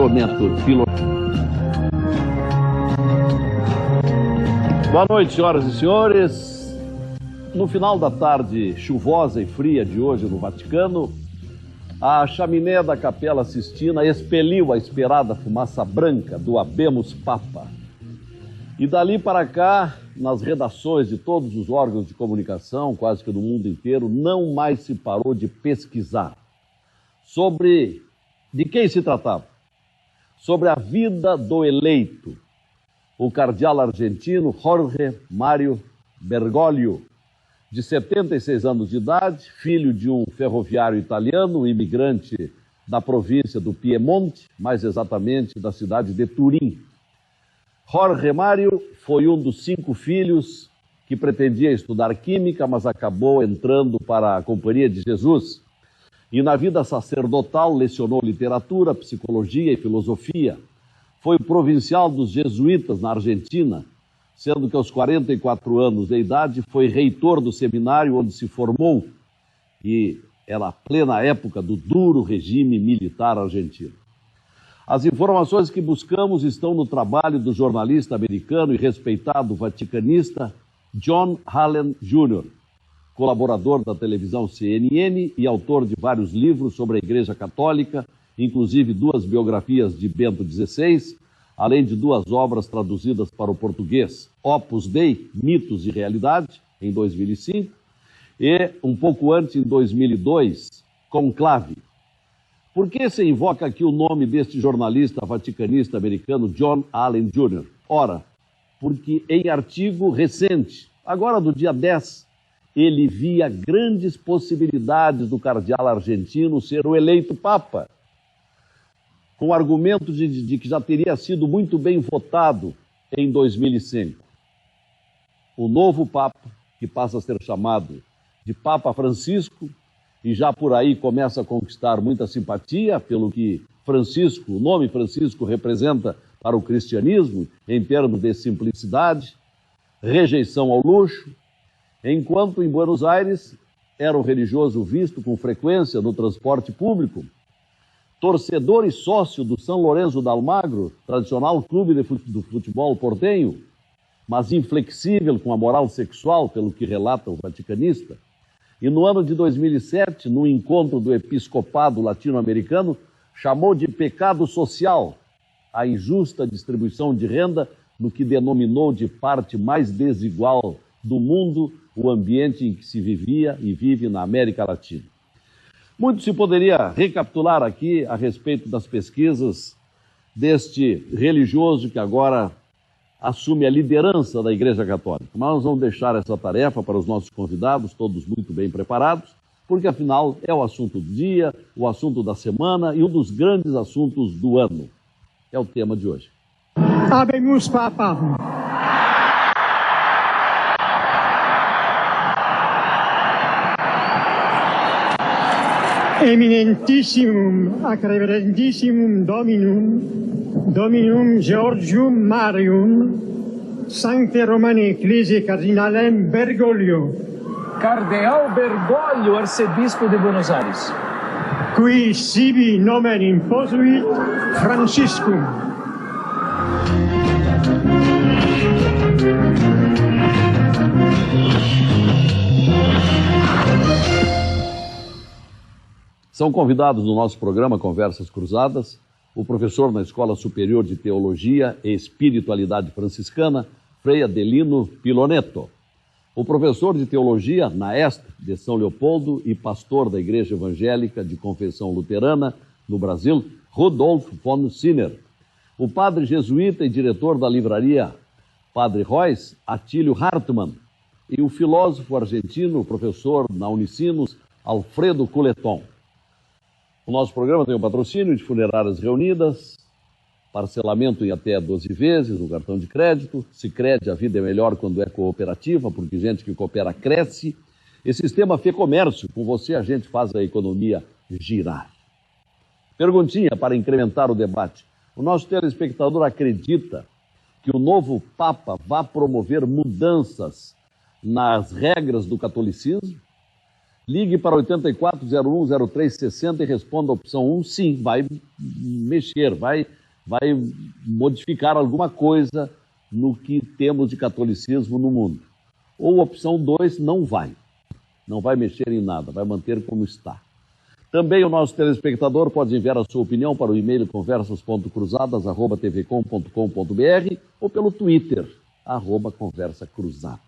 Piloneto. Boa noite, senhoras e senhores. No final da tarde chuvosa e fria de hoje no Vaticano, a chaminé da Capela Sistina expeliu a esperada fumaça branca do Habemus Papa. E dali para cá, nas redações de todos os órgãos de comunicação, quase que do mundo inteiro, não mais se parou de pesquisar sobre de quem se tratava. Sobre a vida do eleito, o cardeal argentino Jorge Mário Bergoglio, de 76 anos de idade, filho de um ferroviário italiano, imigrante da província do Piemonte, mais exatamente da cidade de Turim. Jorge Mário foi um dos 5 filhos que pretendia estudar química, mas acabou entrando para a Companhia de Jesus. E na vida sacerdotal lecionou literatura, psicologia e filosofia. Foi provincial dos jesuítas na Argentina, sendo que aos 44 anos de idade foi reitor do seminário onde se formou, e era a plena época do duro regime militar argentino. As informações que buscamos estão no trabalho do jornalista americano e respeitado vaticanista John Allen Jr., colaborador da televisão CNN e autor de vários livros sobre a Igreja Católica, inclusive 2 biografias de Bento XVI, além de 2 obras traduzidas para o português, Opus Dei, Mitos e Realidade, em 2005, e, um pouco antes, em 2002, Conclave. Por que se invoca aqui o nome deste jornalista vaticanista americano John Allen Jr.? Ora, porque em artigo recente, agora do dia 10, ele via grandes possibilidades do cardeal argentino ser o eleito Papa, com o argumento de que já teria sido muito bem votado em 2005. O novo Papa, que passa a ser chamado de Papa Francisco, e já por aí começa a conquistar muita simpatia pelo que Francisco, o nome Francisco representa para o cristianismo, em termos de simplicidade, rejeição ao luxo, enquanto em Buenos Aires era um religioso visto com frequência no transporte público, torcedor e sócio do São Lourenço de Almagro, tradicional clube do futebol portenho, mas inflexível com a moral sexual, pelo que relata o vaticanista. E no ano de 2007, no encontro do episcopado latino-americano, chamou de pecado social a injusta distribuição de renda no que denominou de parte mais desigual do mundo, o ambiente em que se vivia e vive na América Latina. Muito se poderia recapitular aqui a respeito das pesquisas deste religioso que agora assume a liderança da Igreja Católica. Mas nós vamos deixar essa tarefa para os nossos convidados, todos muito bem preparados, porque afinal é o assunto do dia, o assunto da semana e um dos grandes assuntos do ano. É o tema de hoje. Habemus Papa. Eminentissimum ac reverentissimum Dominum Georgium Marium, Sancte Romani Ecclesiae Cardinalem Bergoglio. Cardeal Bergoglio, arcebispo de Buenos Aires. Qui sibi nomen imposuit Franciscum. São convidados no nosso programa Conversas Cruzadas o professor na Escola Superior de Teologia e Espiritualidade Franciscana, Frei Adelino Piloneto, o professor de Teologia na EST de São Leopoldo e pastor da Igreja Evangélica de Confessão Luterana no Brasil, Rudolf von Sinner, o padre jesuíta e diretor da livraria Padre Reus, Atílio Hartmann, e o filósofo argentino, professor na Unicinos, Alfredo Culeton. O nosso programa tem o patrocínio de Funerárias Reunidas, parcelamento em até 12 vezes no cartão de crédito. Sicredi, a vida é melhor quando é cooperativa, porque gente que coopera cresce. E Sistema Fê Comércio, com você a gente faz a economia girar. Perguntinha para incrementar o debate. O nosso telespectador acredita que o novo Papa vai promover mudanças nas regras do catolicismo? Ligue para 84010360 e responda a opção 1, sim, vai mexer, vai modificar alguma coisa no que temos de catolicismo no mundo. Ou opção 2, não vai mexer em nada, vai manter como está. Também o nosso telespectador pode enviar a sua opinião para o e-mail conversas.cruzadas@tvcom.com.br ou pelo Twitter, @conversacruzada.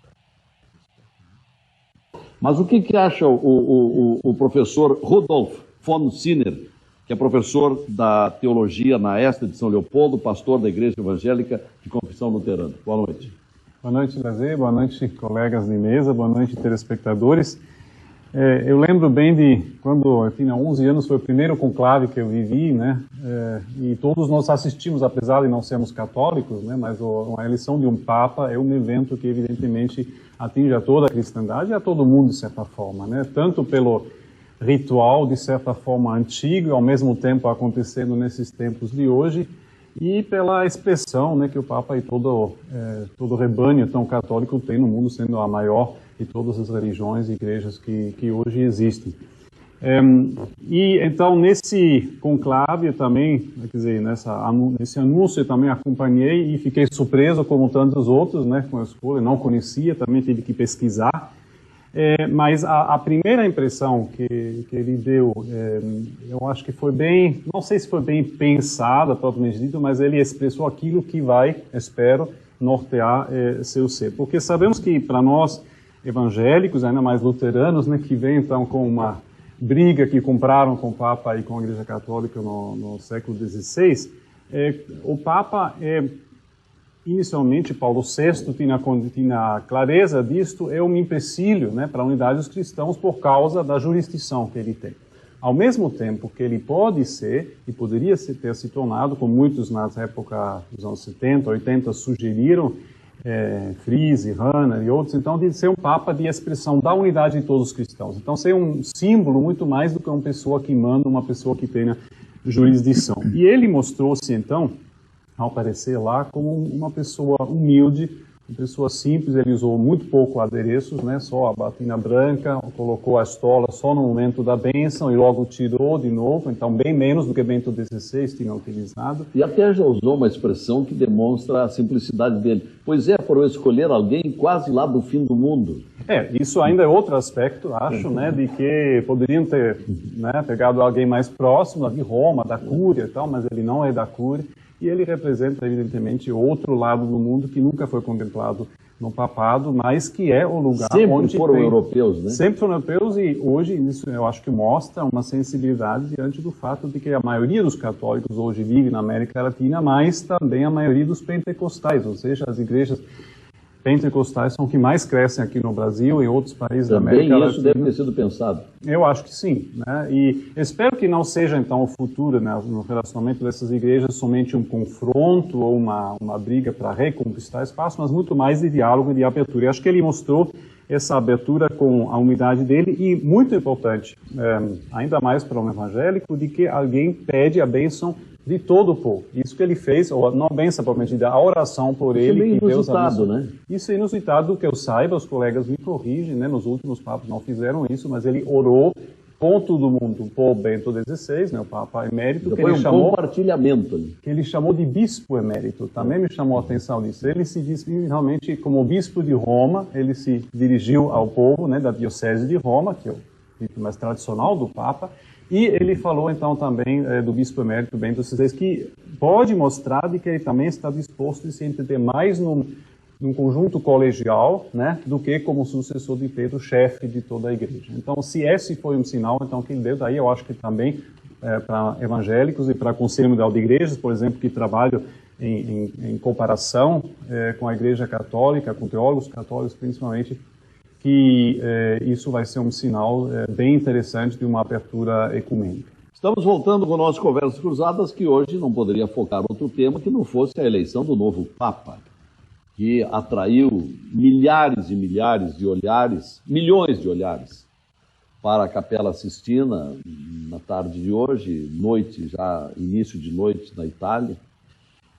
Mas o que acha o professor Rudolf von Sinner, que é professor da teologia na ESTA de São Leopoldo, pastor da Igreja Evangélica de Confissão Luterana? Boa noite. Boa noite, Lazê. Boa noite, colegas de mesa. Boa noite, telespectadores. Eu lembro bem de quando eu tinha 11 anos, foi o primeiro conclave que eu vivi, né? E todos nós assistimos, apesar de não sermos católicos, né? Mas a eleição de um Papa é um evento que, evidentemente, atinge a toda a cristandade e a todo mundo, de certa forma, né? Tanto pelo ritual, de certa forma, antigo, e ao mesmo tempo acontecendo nesses tempos de hoje, e pela expressão, né, que o Papa e todo o rebanho tão católico tem no mundo, sendo a maior de todas as religiões e igrejas que hoje existem. E então, nesse conclave também, quer dizer, nesse anúncio eu também acompanhei e fiquei surpreso, como tantos outros, né, com a escolha, não conhecia, também tive que pesquisar. Mas a primeira impressão que ele deu, eu acho que foi bem, não sei se foi bem pensada, propriamente dito, mas ele expressou aquilo que vai, espero, nortear seu ser. Porque sabemos que para nós evangélicos, ainda mais luteranos, né, que vem então com uma briga que compraram com o Papa e com a Igreja Católica no século XVI, o Papa inicialmente, Paulo VI tinha clareza disto, é um empecilho, né, para a unidade dos cristãos por causa da jurisdição que ele tem. Ao mesmo tempo que ele pode ser, e poderia ter se tornado, como muitos nas épocas dos anos 70, 80 sugeriram, Friese, Rahner e outros, então, de ser um Papa de expressão da unidade de todos os cristãos. Então, ser um símbolo muito mais do que uma pessoa que manda, uma pessoa que tenha jurisdição. E ele mostrou-se, então, ao parecer lá, como uma pessoa humilde, uma pessoa simples. Ele usou muito pouco adereços, né, só a batina branca, colocou a estola só no momento da bênção e logo tirou de novo, então bem menos do que Bento XVI tinha utilizado. E até já usou uma expressão que demonstra a simplicidade dele. Pois é, por eu escolher alguém quase lá do fim do mundo. Isso ainda é outro aspecto, acho, né, de que poderiam ter, né, pegado alguém mais próximo, de Roma, da Cúria e tal, mas ele não é da Cúria. E ele representa, evidentemente, outro lado do mundo que nunca foi contemplado no papado, mas que é o lugar onde foram europeus, né? Sempre foram europeus, e hoje isso eu acho que mostra uma sensibilidade diante do fato de que a maioria dos católicos hoje vive na América Latina, mas também a maioria dos pentecostais, ou seja, as igrejas pentecostais são que mais crescem aqui no Brasil e em outros países da América Latina. Também isso deve ter sido pensado. Eu acho que sim, né? E espero que não seja, então, o futuro, né, no relacionamento dessas igrejas somente um confronto ou uma briga para reconquistar espaço, mas muito mais de diálogo e de abertura. E acho que ele mostrou essa abertura com a humildade dele e, muito importante, ainda mais para um evangélico, de que alguém pede a bênção de todo o povo. Isso que ele fez, ou não a bênção propriamente, a oração por ele. Isso é meio inusitado, né? Isso é inusitado, que eu saiba, os colegas me corrigem, né? Nos últimos papas não fizeram isso, mas ele orou com todo mundo por Bento XVI, né, o Papa Emérito, que ele chamou compartilhamento, né? Que ele chamou de Bispo Emérito. Também me chamou a atenção nisso. Ele se diz realmente como Bispo de Roma, ele se dirigiu ao povo, né, da Diocese de Roma, que é o título mais tradicional do Papa, e ele falou então também do Bispo Emérito Bento XVI, que pode mostrar de que ele também está disposto a se entender mais num conjunto colegial, né, do que como sucessor de Pedro, chefe de toda a igreja. Então, se esse foi um sinal, então, que ele deu, daí eu acho que também para evangélicos e para Conselho Mundial de Igrejas, por exemplo, que trabalham em comparação com a Igreja Católica, com teólogos católicos principalmente, que isso vai ser um sinal bem interessante de uma abertura ecumênica. Estamos voltando com o nosso Conversas Cruzadas, que hoje não poderia focar outro tema que não fosse a eleição do novo Papa, que atraiu milhares e milhares de olhares, milhões de olhares, para a Capela Sistina na tarde de hoje, noite já, início de noite na Itália.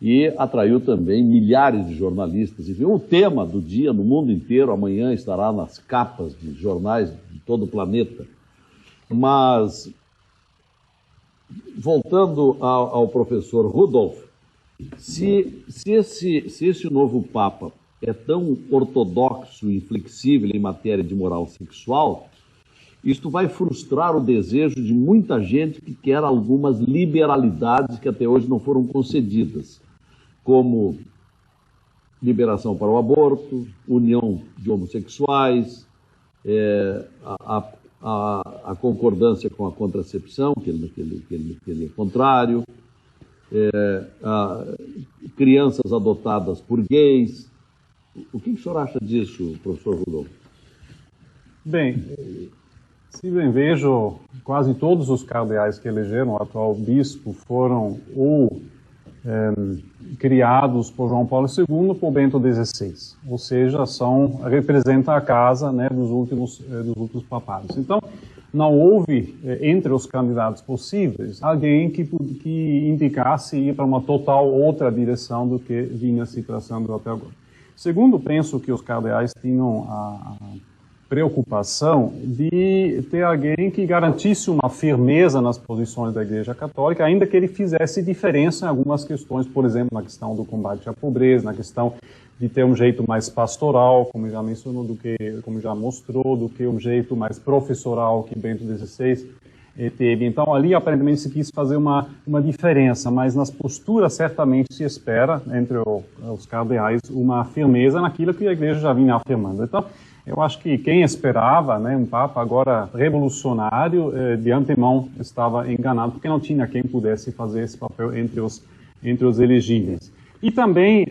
e atraiu também milhares de jornalistas. Enfim, o tema do dia no mundo inteiro amanhã estará nas capas de jornais de todo o planeta. Mas, voltando ao professor Rudolf, se esse novo Papa é tão ortodoxo e inflexível em matéria de moral sexual, isto vai frustrar o desejo de muita gente que quer algumas liberalidades que até hoje não foram concedidas, como liberação para o aborto, união de homossexuais, a concordância com a contracepção, que ele é contrário, crianças adotadas por gays. O que o senhor acha disso, professor Rudolf? Bem, se bem vejo, quase todos os cardeais que elegeram o atual bispo foram ou criados por João Paulo II ou por Bento XVI, ou seja, representam a casa, né, dos últimos papados. Então, não houve, entre os candidatos possíveis, alguém que indicasse ir para uma total outra direção do que vinha se traçando até agora. Segundo, penso que os cardeais tinham a preocupação de ter alguém que garantisse uma firmeza nas posições da Igreja Católica, ainda que ele fizesse diferença em algumas questões, por exemplo, na questão do combate à pobreza, na questão de ter um jeito mais pastoral, como já mencionou, como já mostrou, do que um jeito mais professoral que Bento XVI teve. Então, ali, aparentemente, se quis fazer uma diferença, mas nas posturas, certamente, se espera, entre os cardeais, uma firmeza naquilo que a Igreja já vinha afirmando. Então, eu acho que quem esperava, né, um Papa agora revolucionário, de antemão estava enganado, porque não tinha quem pudesse fazer esse papel entre os elegíveis. E também,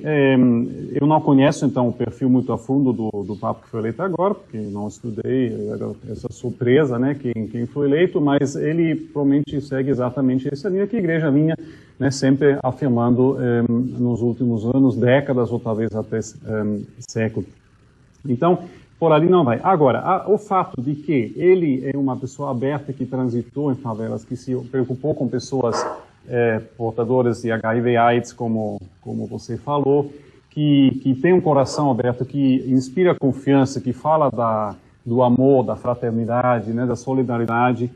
eu não conheço, então, o perfil muito a fundo do Papa que foi eleito agora, porque não estudei, era essa surpresa, né, quem foi eleito, mas ele provavelmente segue exatamente essa linha que a Igreja vinha, né, sempre afirmando nos últimos anos, décadas, ou talvez até séculos. Então, por ali não vai. Agora, o fato de que ele é uma pessoa aberta que transitou em favelas, que se preocupou com pessoas portadoras de HIV/AIDS, como você falou, que tem um coração aberto, que inspira confiança, que fala do amor, da fraternidade, né, da solidariedade.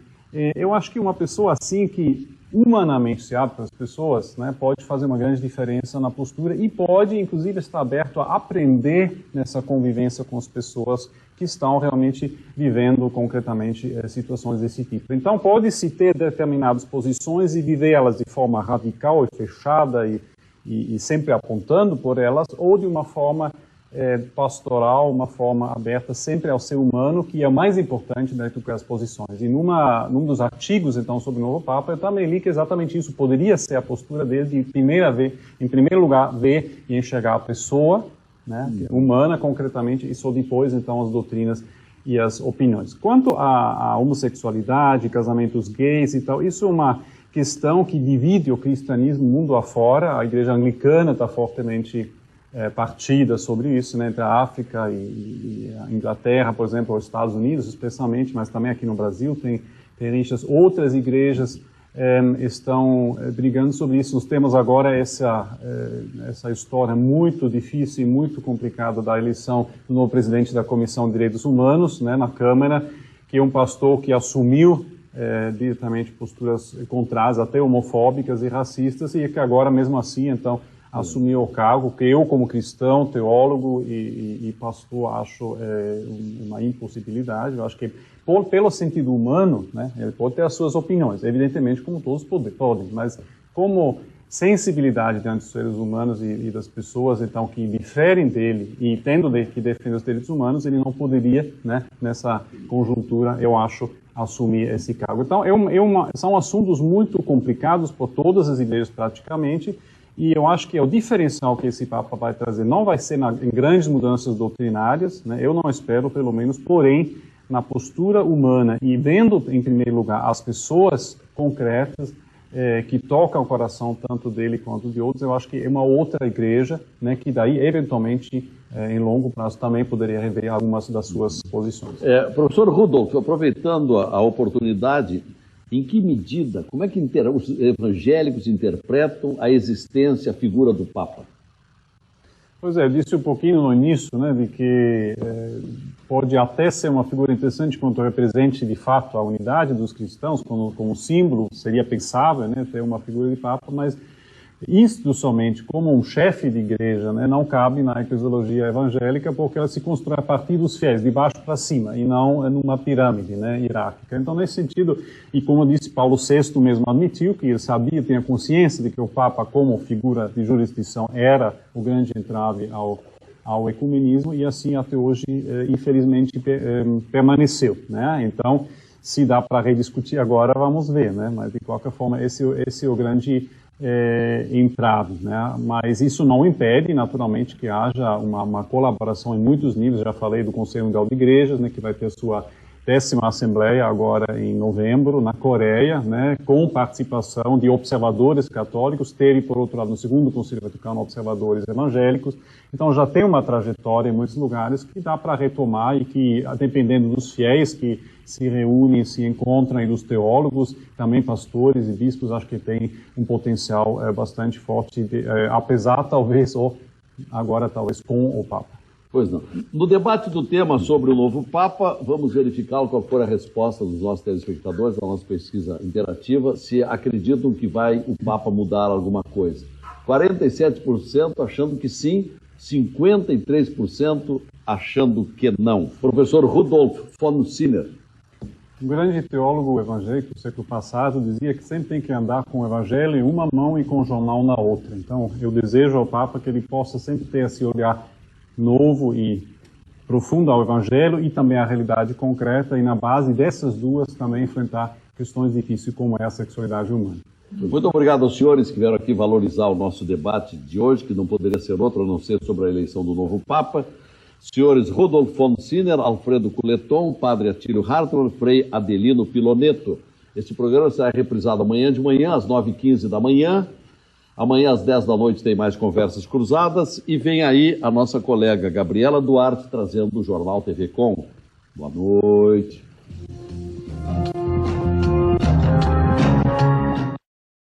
Eu acho que uma pessoa assim, que humanamente se abre para as pessoas, né, pode fazer uma grande diferença na postura e pode, inclusive, estar aberto a aprender nessa convivência com as pessoas que estão realmente vivendo concretamente situações desse tipo. Então, pode-se ter determinadas posições e viver elas de forma radical e fechada e sempre apontando por elas, ou de uma forma pastoral, uma forma aberta sempre ao ser humano, que é o mais importante, né, do que as posições. E num dos artigos, então, sobre o novo Papa, eu também li que exatamente isso poderia ser a postura dele de, em primeiro lugar, ver e enxergar a pessoa, né, humana, concretamente, e só depois, então, as doutrinas e as opiniões. Quanto à homossexualidade, casamentos gays e tal, isso é uma questão que divide o cristianismo mundo afora. A Igreja Anglicana está fortemente partida sobre isso, né, entre a África e a Inglaterra, por exemplo, os Estados Unidos, especialmente, mas também aqui no Brasil tem outras igrejas estão brigando sobre isso. Nós temos agora essa história muito difícil e muito complicada da eleição do novo presidente da Comissão de Direitos Humanos, né, na Câmara, que é um pastor que assumiu diretamente posturas contrárias, até homofóbicas e racistas, e que agora, mesmo assim, então, assumiu o cargo, que eu, como cristão, teólogo e pastor, acho uma impossibilidade. Eu acho que, pelo sentido humano, né, ele pode ter as suas opiniões, evidentemente, como todos podem, mas como sensibilidade diante dos seres humanos e das pessoas, então, que diferem dele e tendo que defender os direitos humanos, ele não poderia, né, nessa conjuntura, eu acho, assumir esse cargo. Então, são assuntos muito complicados por todas as igrejas praticamente. E eu acho que o diferencial que esse Papa vai trazer não vai ser em grandes mudanças doutrinárias, né? Eu não espero, pelo menos, porém, na postura humana e vendo, em primeiro lugar, as pessoas concretas que tocam o coração tanto dele quanto de outros, eu acho que é uma outra igreja, né, que daí, eventualmente, em longo prazo, também poderia rever algumas das suas posições. Professor Rudolf, aproveitando a oportunidade, Em que medida, como é que os evangélicos interpretam a existência, a figura do Papa? Pois é, eu disse um pouquinho no início, né, de que pode até ser uma figura interessante quanto represente de fato a unidade dos cristãos, como símbolo, seria pensável, né, ter uma figura de Papa, mas institucionalmente, como um chefe de igreja, né, não cabe na eclesiologia evangélica, porque ela se constrói a partir dos fiéis, de baixo para cima, e não numa pirâmide, né, hierárquica. Então, nesse sentido, e como disse Paulo VI mesmo admitiu, que ele sabia, tinha consciência de que o Papa, como figura de jurisdição, era o grande entrave ao ecumenismo, e assim até hoje, infelizmente, permaneceu, né? Então, se dá para rediscutir agora, vamos ver, né? Mas, de qualquer forma, esse é o grande entrave, né? Mas isso não impede, naturalmente, que haja uma colaboração em muitos níveis. Já falei do Conselho Mundial de Igrejas, né, que vai ter sua 10ª Assembleia agora em novembro, na Coreia, né, com participação de observadores católicos, terem, por outro lado, no segundo Concílio Vaticano, observadores evangélicos. Então já tem uma trajetória em muitos lugares que dá para retomar e que, dependendo dos fiéis que se reúnem, se encontram, e dos teólogos, também pastores e bispos, acho que tem um potencial bastante forte, apesar talvez, ou agora talvez com o Papa. Pois não. No debate do tema sobre o novo Papa, vamos verificar qual for a resposta dos nossos telespectadores, da nossa pesquisa interativa, se acreditam que vai o Papa mudar alguma coisa. 47% achando que sim, 53% achando que não. Professor Rudolf von Sinner. Um grande teólogo evangélico do século passado dizia que sempre tem que andar com o evangelho em uma mão e com o jornal na outra. Então, eu desejo ao Papa que ele possa sempre ter esse olhar novo e profundo ao evangelho e também à realidade concreta, e na base dessas duas também enfrentar questões difíceis como é a sexualidade humana. Muito obrigado aos senhores que vieram aqui valorizar o nosso debate de hoje, que não poderia ser outro a não ser sobre a eleição do novo Papa. Senhores Rudolf von Sinner, Alfredo Culeton, Padre Atílio Hartmann, Frei Adelino Piloneto. Este programa será reprisado amanhã de manhã, às 9h15 da manhã. Amanhã, às 10 da noite, tem mais Conversas Cruzadas. E vem aí a nossa colega Gabriela Duarte, trazendo o Jornal TV Com. Boa noite.